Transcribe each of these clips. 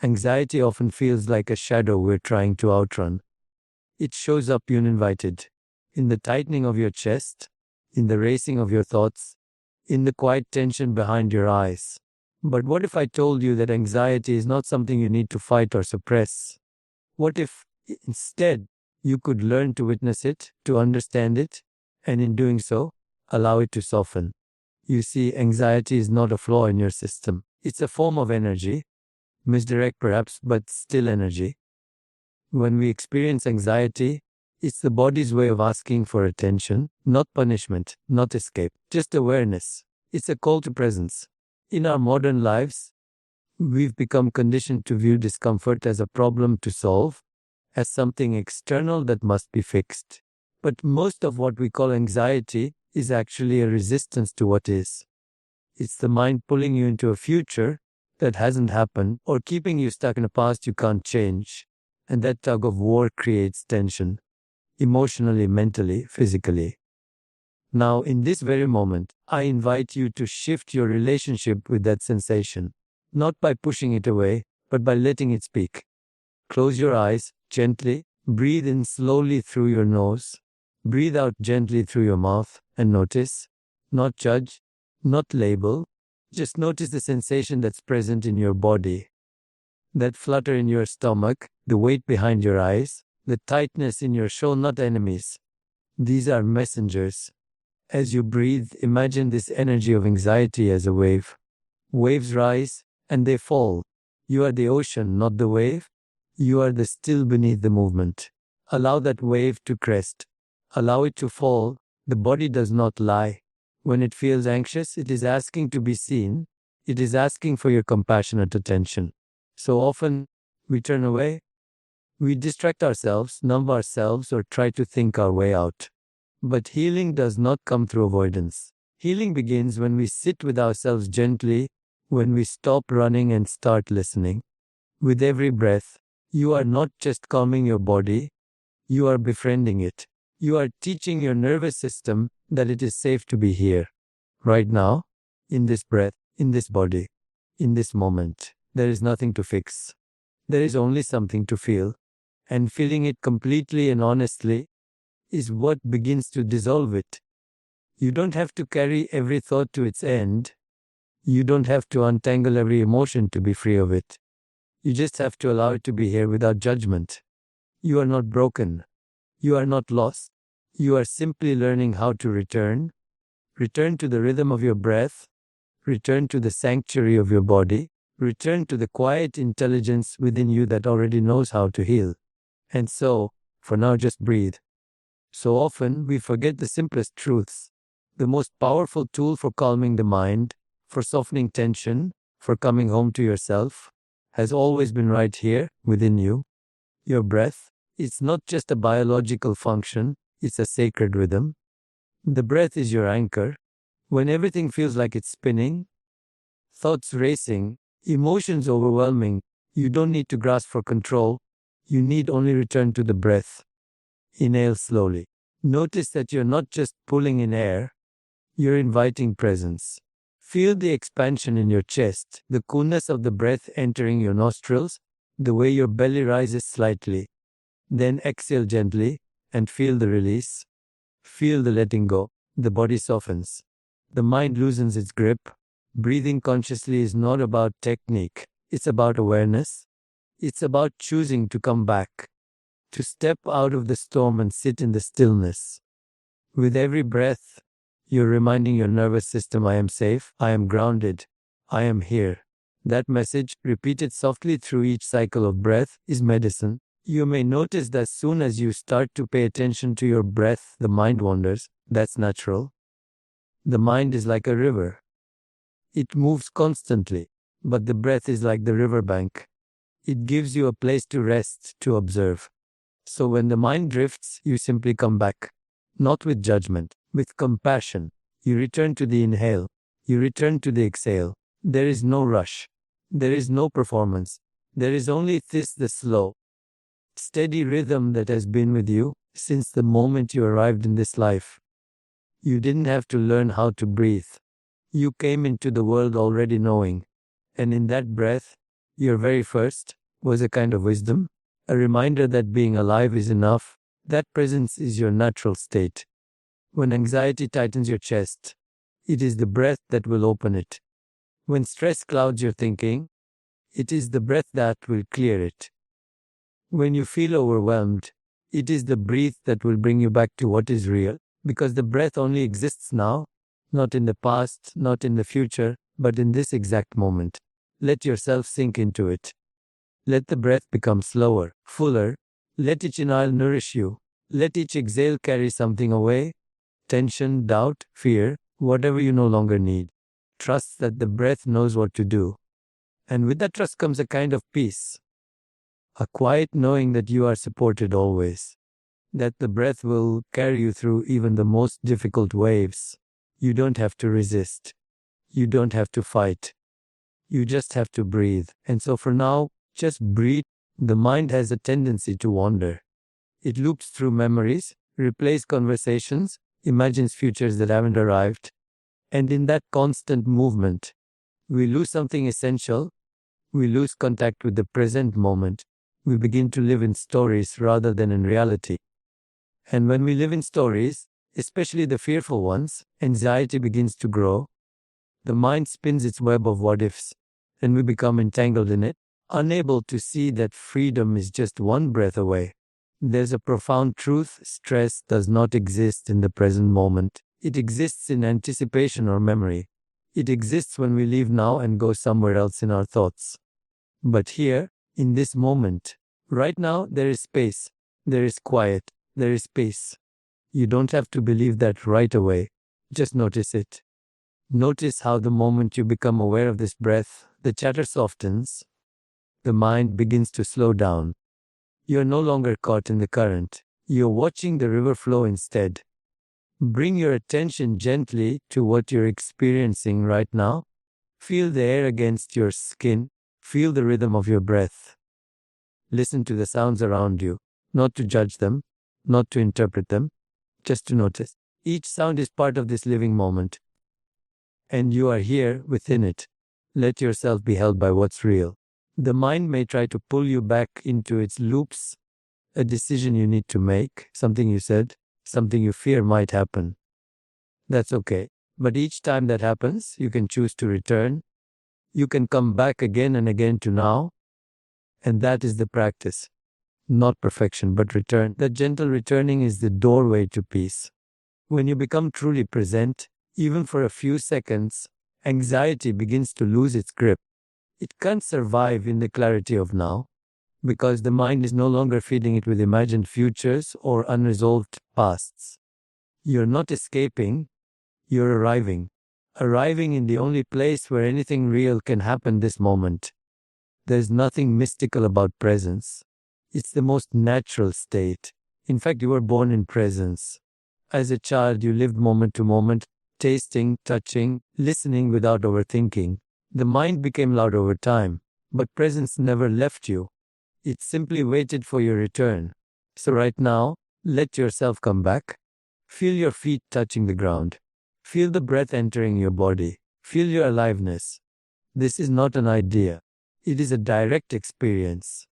Anxiety often feels like a shadow we're trying to outrun. It shows up uninvited, in the tightening of your chest, in the racing of your thoughts, in the quiet tension behind your eyes. But what if I told you that anxiety is not something you need to fight or suppress? What if, instead, you could learn to witness it, to understand it, and in doing so, allow it to soften? You see, anxiety is not a flaw in your system. It's a form of energy, misdirect perhaps, but still energy. When we experience anxiety, it's the body's way of asking for attention, not punishment, not escape, just awareness. It's a call to presence. In our modern lives, we've become conditioned to view discomfort as a problem to solve, as something external that must be fixed. But most of what we call anxiety is actually a resistance to what is. It's the mind pulling you into a future that hasn't happened or keeping you stuck in a past you can't change. And that tug of war creates tension, emotionally, mentally, physically. Now, in this very moment, I invite you to shift your relationship with that sensation, not by pushing it away, but by letting it speak. Close your eyes gently, breathe in slowly through your nose, breathe out gently through your mouth, and notice, not judge, not label, just notice the sensation that's present in your body. That flutter in your stomach, the weight behind your eyes, the tightness in your shoulder, not enemies. These are messengers. As you breathe, imagine this energy of anxiety as a wave. Waves rise and they fall. You are the ocean, not the wave. You are the still beneath the movement. Allow that wave to crest. Allow it to fall. The body does not lie. When it feels anxious, it is asking to be seen. It is asking for your compassionate attention. So often, we turn away. We distract ourselves, numb ourselves, or try to think our way out. But healing does not come through avoidance. Healing begins when we sit with ourselves gently, when we stop running and start listening. With every breath, you are not just calming your body, you are befriending it. You are teaching your nervous system that it is safe to be here, right now, in this breath, in this body, in this moment. There is nothing to fix. There is only something to feel. And feeling it completely and honestly is what begins to dissolve it. You don't have to carry every thought to its end. You don't have to untangle every emotion to be free of it. You just have to allow it to be here without judgment. You are not broken. You are not lost. You are simply learning how to return. Return to the rhythm of your breath. Return to the sanctuary of your body. Return to the quiet intelligence within you that already knows how to heal. And so, for now, just breathe. So often, we forget the simplest truths. The most powerful tool for calming the mind, for softening tension, for coming home to yourself, has always been right here, within you. Your breath, it's not just a biological function, it's a sacred rhythm. The breath is your anchor. When everything feels like it's spinning, thoughts racing, emotions overwhelming, you don't need to grasp for control. You need only return to the breath. Inhale slowly. Notice that you're not just pulling in air, you're inviting presence. Feel the expansion in your chest, the coolness of the breath entering your nostrils, the way your belly rises slightly. Then exhale gently and feel the release. Feel the letting go. The body softens. The mind loosens its grip. Breathing consciously is not about technique. It's about awareness. It's about choosing to come back, to step out of the storm and sit in the stillness. With every breath, you're reminding your nervous system, I am safe, I am grounded, I am here. That message, repeated softly through each cycle of breath, is medicine. You may notice that as soon as you start to pay attention to your breath, the mind wanders. That's natural. The mind is like a river. It moves constantly, but the breath is like the riverbank. It gives you a place to rest, to observe. So when the mind drifts, you simply come back. Not with judgment, with compassion. You return to the inhale. You return to the exhale. There is no rush. There is no performance. There is only the slow, steady rhythm that has been with you since the moment you arrived in this life. You didn't have to learn how to breathe. You came into the world already knowing. And in that breath, Your very first was a kind of wisdom, a reminder that being alive is enough, that presence is your natural state. When anxiety tightens your chest, it is the breath that will open it. When stress clouds your thinking, it is the breath that will clear it. When you feel overwhelmed, it is the breath that will bring you back to what is real, because the breath only exists now, not in the past, not in the future, but in this exact moment. Let yourself sink into it. Let the breath become slower, fuller. Let each inhale nourish you. Let each exhale carry something away. Tension, doubt, fear, whatever you no longer need. Trust that the breath knows what to do. And with that trust comes a kind of peace. A quiet knowing that you are supported always. That the breath will carry you through even the most difficult waves. You don't have to resist. You don't have to fight. You just have to breathe. And so for now, just breathe. The mind has a tendency to wander. It loops through memories, replays conversations, imagines futures that haven't arrived. And in that constant movement, we lose something essential. We lose contact with the present moment. We begin to live in stories rather than in reality. And when we live in stories, especially the fearful ones, anxiety begins to grow. The mind spins its web of what ifs, and we become entangled in it, unable to see that freedom is just one breath away. There's a profound truth: stress does not exist in the present moment. It exists in anticipation or memory. It exists when we leave now and go somewhere else in our thoughts. But here, in this moment, right now, there is space, there is quiet, there is peace. You don't have to believe that right away. Just notice it. Notice how the moment you become aware of this breath, the chatter softens, the mind begins to slow down. You're no longer caught in the current. You're watching the river flow instead. Bring your attention gently to what you're experiencing right now. Feel the air against your skin. Feel the rhythm of your breath. Listen to the sounds around you, not to judge them, not to interpret them, just to notice. Each sound is part of this living moment, and you are here within it. Let yourself be held by what's real. The mind may try to pull you back into its loops, a decision you need to make, something you said, something you fear might happen. That's okay. But each time that happens, you can choose to return. You can come back again and again to now. And that is the practice. Not perfection, but return. That gentle returning is the doorway to peace. When you become truly present, even for a few seconds, anxiety begins to lose its grip. It can't survive in the clarity of now, because the mind is no longer feeding it with imagined futures or unresolved pasts. You're not escaping, you're arriving. Arriving in the only place where anything real can happen this moment. There's nothing mystical about presence. It's the most natural state. In fact, you were born in presence. As a child, you lived moment to moment, tasting, touching, listening without overthinking. The mind became loud over time, but presence never left you. It simply waited for your return. So right now, let yourself come back. Feel your feet touching the ground. Feel the breath entering your body. Feel your aliveness. This is not an idea. It is a direct experience.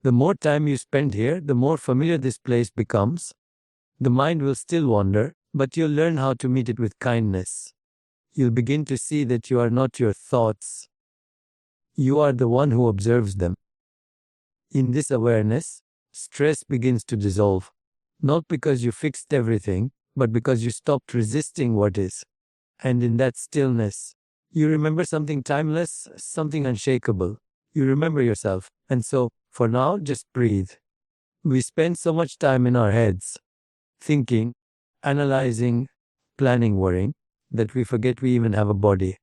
The more time you spend here, the more familiar this place becomes. The mind will still wander, but you'll learn how to meet it with kindness. You'll begin to see that you are not your thoughts. You are the one who observes them. In this awareness, stress begins to dissolve. Not because you fixed everything, but because you stopped resisting what is. And in that stillness, you remember something timeless, something unshakable. You remember yourself. And so, for now, just breathe. We spend so much time in our heads, thinking, analyzing, planning, worrying, that we forget we even have a body.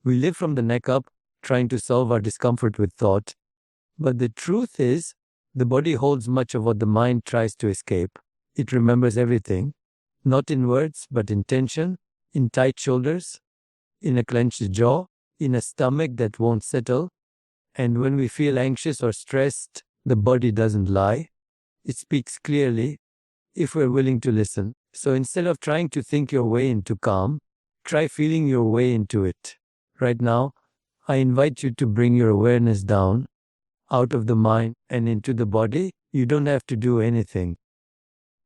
We live from the neck up, trying to solve our discomfort with thought. But the truth is, the body holds much of what the mind tries to escape. It remembers everything, not in words, but in tension, in tight shoulders, in a clenched jaw, in a stomach that won't settle. And when we feel anxious or stressed, the body doesn't lie. It speaks clearly, if we're willing to listen. So instead of trying to think your way into calm, try feeling your way into it. Right now, I invite you to bring your awareness down out of the mind and into the body. You don't have to do anything.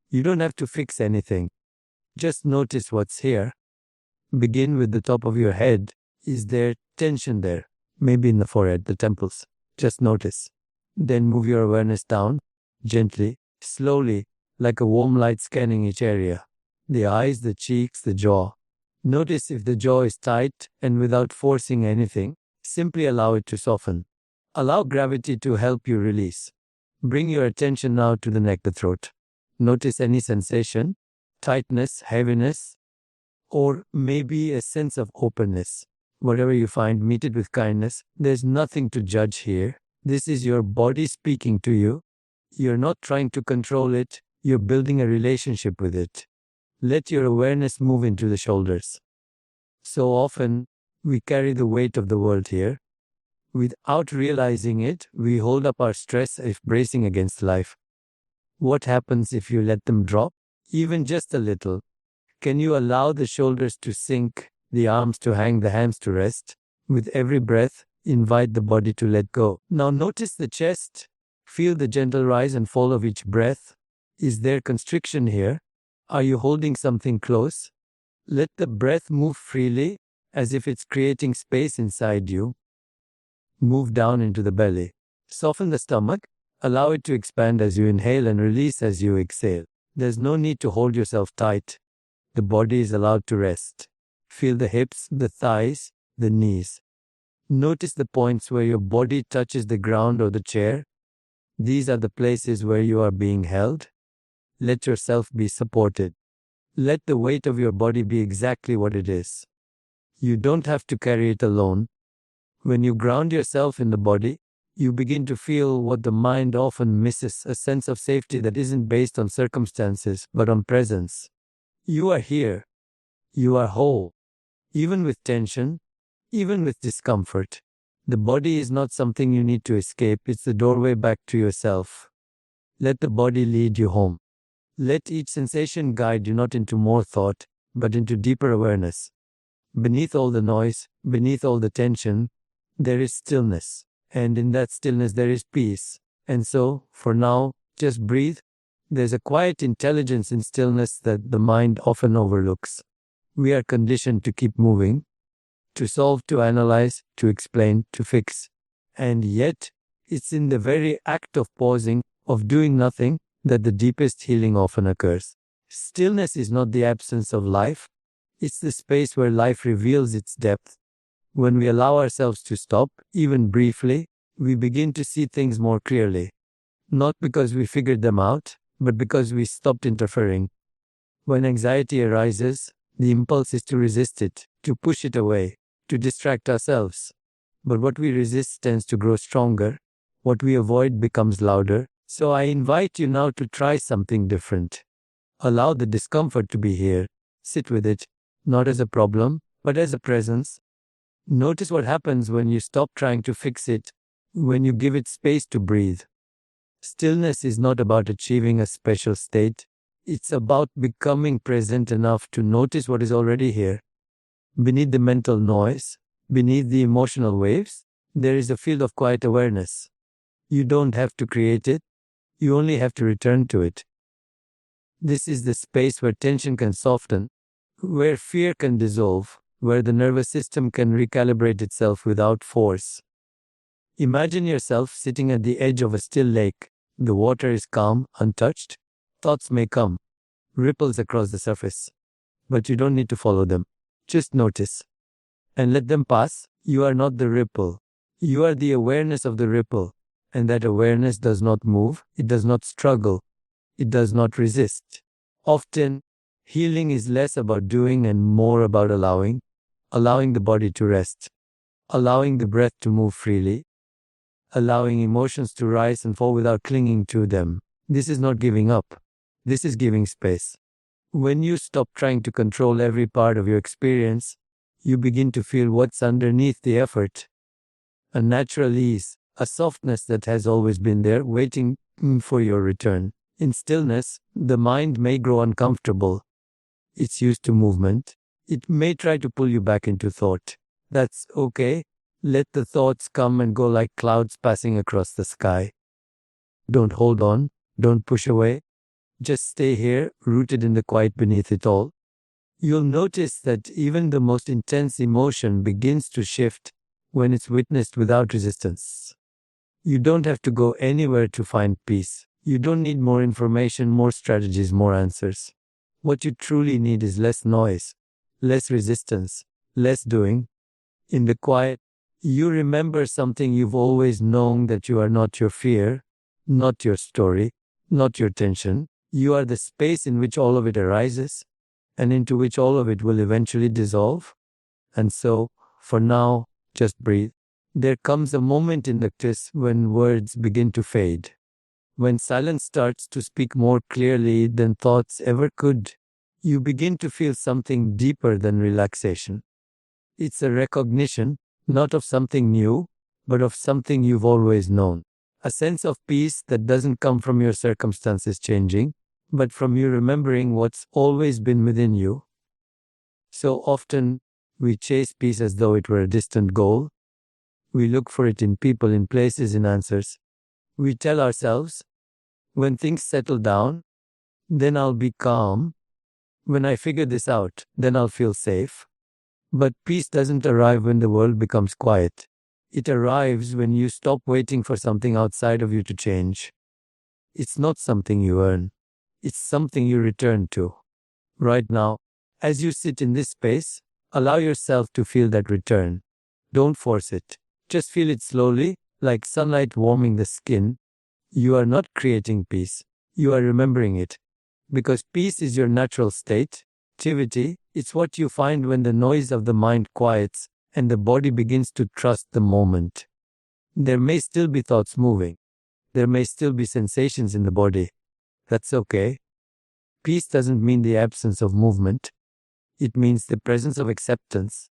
You don't have to fix anything. Just notice what's here. Begin with the top of your head. Is there tension there? Maybe in the forehead, the temples. Just notice. Then move your awareness down, gently, slowly, like a warm light scanning each area. The eyes, the cheeks, the jaw. Notice if the jaw is tight, and without forcing anything, simply allow it to soften. Allow gravity to help you release. Bring your attention now to the neck, the throat. Notice any sensation, tightness, heaviness, or maybe a sense of openness. Whatever you find, meet it with kindness. There's nothing to judge here. This is your body speaking to you. You're not trying to control it. You're building a relationship with it. Let your awareness move into the shoulders. So often, we carry the weight of the world here. Without realizing it, we hold up our stress as if bracing against life. What happens if you let them drop? Even just a little. Can you allow the shoulders to sink, the arms to hang, the hands to rest? With every breath, invite the body to let go. Now notice the chest. Feel the gentle rise and fall of each breath. Is there constriction here? Are you holding something close? Let the breath move freely, as if it's creating space inside you. Move down into the belly. Soften the stomach. Allow it to expand as you inhale and release as you exhale. There's no need to hold yourself tight. The body is allowed to rest. Feel the hips, the thighs, the knees. Notice the points where your body touches the ground or the chair. These are the places where you are being held. Let yourself be supported. Let the weight of your body be exactly what it is. You don't have to carry it alone. When you ground yourself in the body, you begin to feel what the mind often misses, a sense of safety that isn't based on circumstances, but on presence. You are here. You are whole. Even with tension, even with discomfort. The body is not something you need to escape, it's the doorway back to yourself. Let the body lead you home. Let each sensation guide you not into more thought, but into deeper awareness. Beneath all the noise, beneath all the tension, there is stillness. And in that stillness there is peace. And so, for now, just breathe. There's a quiet intelligence in stillness that the mind often overlooks. We are conditioned to keep moving, to solve, to analyze, to explain, to fix. And yet, it's in the very act of pausing, of doing nothing, that the deepest healing often occurs. Stillness is not the absence of life. It's the space where life reveals its depth. When we allow ourselves to stop, even briefly, we begin to see things more clearly. Not because we figured them out, but because we stopped interfering. When anxiety arises, the impulse is to resist it, to push it away, to distract ourselves. But what we resist tends to grow stronger. What we avoid becomes louder. So I invite you now to try something different. Allow the discomfort to be here. Sit with it, not as a problem, but as a presence. Notice what happens when you stop trying to fix it, when you give it space to breathe. Stillness is not about achieving a special state. It's about becoming present enough to notice what is already here. Beneath the mental noise, beneath the emotional waves, there is a field of quiet awareness. You don't have to create it. You only have to return to it. This is the space where tension can soften, where fear can dissolve, where the nervous system can recalibrate itself without force. Imagine yourself sitting at the edge of a still lake. The water is calm, untouched. Thoughts may come, ripples across the surface. But you don't need to follow them. Just notice. And let them pass. You are not the ripple. You are the awareness of the ripple. And that awareness does not move. It does not struggle. It does not resist. Often, healing is less about doing and more about allowing. Allowing the body to rest. Allowing the breath to move freely. Allowing emotions to rise and fall without clinging to them. This is not giving up. This is giving space. When you stop trying to control every part of your experience, you begin to feel what's underneath the effort. A natural ease, a softness that has always been there, waiting for your return. In stillness, the mind may grow uncomfortable. It's used to movement. It may try to pull you back into thought. That's okay. Let the thoughts come and go like clouds passing across the sky. Don't hold on, don't push away. Just stay here, rooted in the quiet beneath it all. You'll notice that even the most intense emotion begins to shift when it's witnessed without resistance. You don't have to go anywhere to find peace. You don't need more information, more strategies, more answers. What you truly need is less noise, less resistance, less doing. In the quiet, you remember something you've always known, that you are not your fear, not your story, not your tension. You are the space in which all of it arises and into which all of it will eventually dissolve. And so, for now, just breathe. There comes a moment in the kiss when words begin to fade, when silence starts to speak more clearly than thoughts ever could. You begin to feel something deeper than relaxation. It's a recognition, not of something new, but of something you've always known. A sense of peace that doesn't come from your circumstances changing, but from you remembering what's always been within you. So often, we chase peace as though it were a distant goal. We look for it in people, in places, in answers. We tell ourselves, when things settle down, then I'll be calm. When I figure this out, then I'll feel safe. But peace doesn't arrive when the world becomes quiet. It arrives when you stop waiting for something outside of you to change. It's not something you earn. It's something you return to. Right now, as you sit in this space, allow yourself to feel that return. Don't force it. Just feel it slowly, like sunlight warming the skin. You are not creating peace. You are remembering it. Because peace is your natural state. Activity, it's what you find when the noise of the mind quiets and the body begins to trust the moment. There may still be thoughts moving. There may still be sensations in the body. That's okay. Peace doesn't mean the absence of movement. It means the presence of acceptance.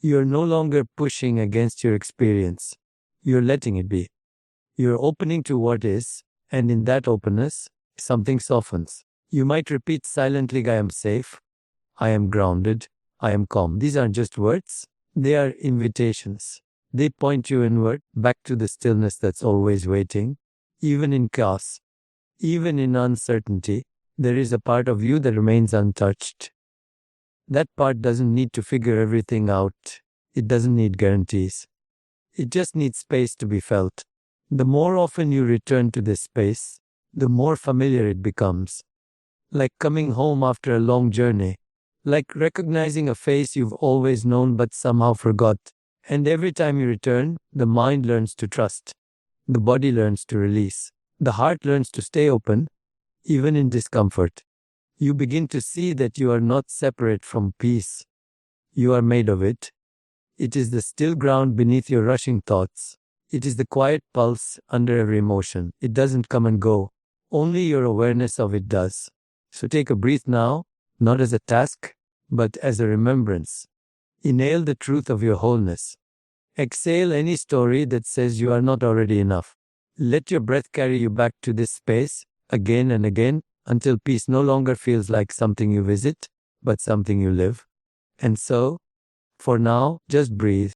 You're no longer pushing against your experience. You're letting it be. You're opening to what is, and in that openness, something softens. You might repeat silently, I am safe, I am grounded, I am calm. These aren't just words, they are invitations. They point you inward, back to the stillness that's always waiting. Even in chaos, even in uncertainty, there is a part of you that remains untouched. That part doesn't need to figure everything out. It doesn't need guarantees. It just needs space to be felt. The more often you return to this space, the more familiar it becomes. Like coming home after a long journey. Like recognizing a face you've always known but somehow forgot. And every time you return, the mind learns to trust. The body learns to release. The heart learns to stay open, even in discomfort. You begin to see that you are not separate from peace. You are made of it. It is the still ground beneath your rushing thoughts. It is the quiet pulse under every emotion. It doesn't come and go. Only your awareness of it does. So take a breath now, not as a task, but as a remembrance. Inhale the truth of your wholeness. Exhale any story that says you are not already enough. Let your breath carry you back to this space, again and again, until peace no longer feels like something you visit, but something you live. And so, for now, just breathe.